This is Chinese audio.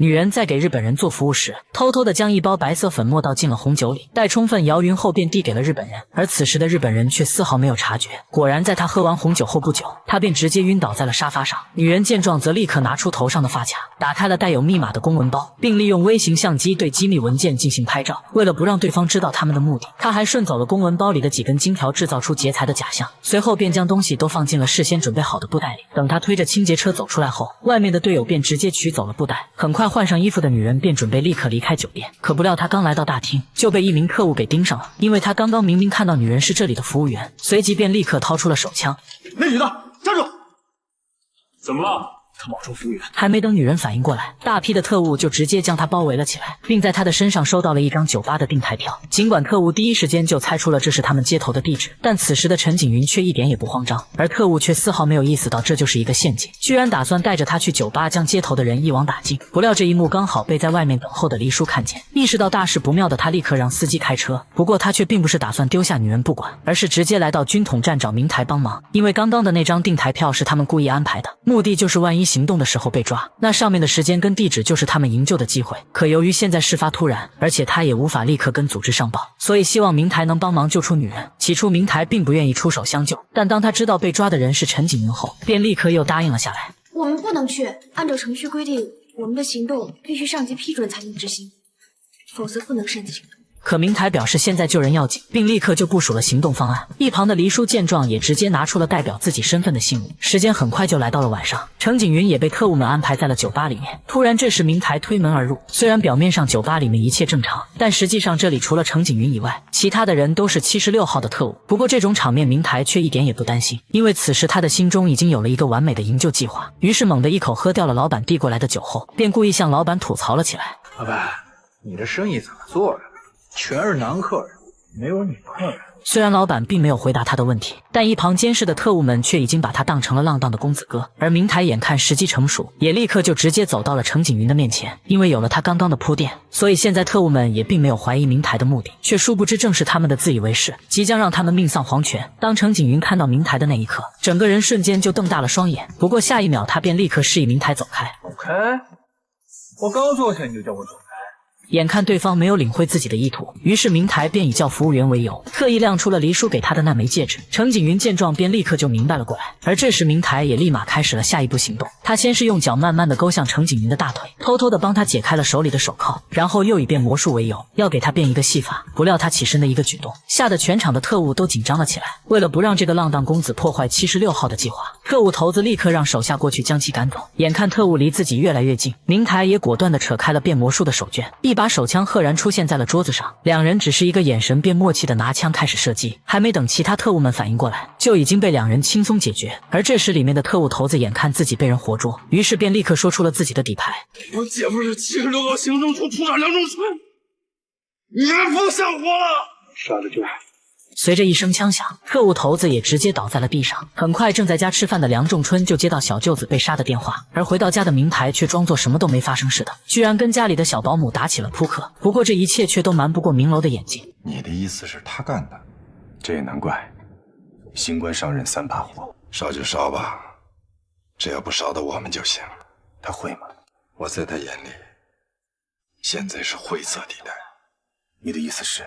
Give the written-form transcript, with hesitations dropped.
女人在给日本人做服务时，偷偷的将一包白色粉末倒进了红酒里，待充分摇匀后便递给了日本人。而此时的日本人却丝毫没有察觉。果然，在他喝完红酒后不久，他便直接晕倒在了沙发上。女人见状，则立刻拿出头上的发卡，打开了带有密码的公文包，并利用微型相机对机密文件进行拍照。为了不让对方知道他们的目的，他还顺走了公文包里的几根金条，制造出劫财的假象。随后便将东西都放进了事先准备好的布袋里。等他推着清洁车走出来后，外面的队友便直接取走了布袋。很快换上衣服的女人便准备立刻离开酒店，可不料她刚来到大厅，就被一名特务给盯上了。因为他刚刚明明看到女人是这里的服务员，随即便立刻掏出了手枪。那女的站住！怎么了？他冒充服务员。还没等女人反应过来，大批的特务就直接将她包围了起来，并在她的身上收到了一张酒吧的订台票。尽管特务第一时间就猜出了这是他们接头的地址，但此时的陈景云却一点也不慌张，而特务却丝毫没有意识到这就是一个陷阱，居然打算带着他去酒吧将接头的人一网打尽。不料这一幕刚好被在外面等候的黎叔看见，意识到大事不妙的他立刻让司机开车。不过他却并不是打算丢下女人不管，而是直接来到军统站找明台帮忙，因为刚刚的那张订台票是他们故意安排的，目的就是万一行动的时候被抓，那上面的时间跟地址就是他们营救的机会。可由于现在事发突然，而且他也无法立刻跟组织上报，所以希望明台能帮忙救出女人。起初明台并不愿意出手相救，但当他知道被抓的人是陈景云后，便立刻又答应了下来。我们不能去，按照程序规定，我们的行动必须上级批准才能执行，否则不能擅自行动。可明台表示现在救人要紧，并立刻就部署了行动方案。一旁的黎叔见状，也直接拿出了代表自己身份的信物。时间很快就来到了晚上，程景云也被特务们安排在了酒吧里面。突然这时明台推门而入，虽然表面上酒吧里面一切正常，但实际上这里除了程景云以外，其他的人都是76号的特务。不过这种场面明台却一点也不担心，因为此时他的心中已经有了一个完美的营救计划。于是猛地一口喝掉了老板递过来的酒后，便故意向老板吐槽了起来。老板，你这生意怎么做的？全是男客人，没有女客人。虽然老板并没有回答他的问题，但一旁监视的特务们却已经把他当成了浪荡的公子哥。而明台眼看时机成熟，也立刻就直接走到了程景云的面前。因为有了他刚刚的铺垫，所以现在特务们也并没有怀疑明台的目的，却殊不知正是他们的自以为是，即将让他们命丧黄泉。当程景云看到明台的那一刻，整个人瞬间就瞪大了双眼。不过下一秒他便立刻示意明台走开。走开！我刚坐下你就叫我走开。眼看对方没有领会自己的意图，于是明台便以叫服务员为由，特意亮出了黎叔给他的那枚戒指。程景云见状便立刻就明白了过来，而这时明台也立马开始了下一步行动。他先是用脚慢慢的勾向程景云的大腿，偷偷的帮他解开了手里的手铐，然后又以变魔术为由，要给他变一个戏法。不料他起身的一个举动，吓得全场的特务都紧张了起来。为了不让这个浪荡公子破坏76号的计划，特务头子立刻让手下过去将其赶走。眼看特务离自己越来越近，明台也果断的扯开了变魔术的手绢，一把手枪赫然出现在了桌子上，两人只是一个眼神便默契的拿枪开始射击。还没等其他特务们反应过来，就已经被两人轻松解决。而这时里面的特务头子眼看自己被人活捉，于是便立刻说出了自己的底牌：我姐夫是76号行政处处长梁仲春，你们不想活了！杀了就好。随着一声枪响，特务头子也直接倒在了地上。很快正在家吃饭的梁仲春就接到小舅子被杀的电话，而回到家的明台却装作什么都没发生似的，居然跟家里的小保姆打起了扑克。不过这一切却都瞒不过明楼的眼睛。你的意思是他干的？这也难怪，新官上任3把火，烧就烧吧，只要不烧到我们就行。他会吗？我在他眼里，现在是灰色地带。你的意思是？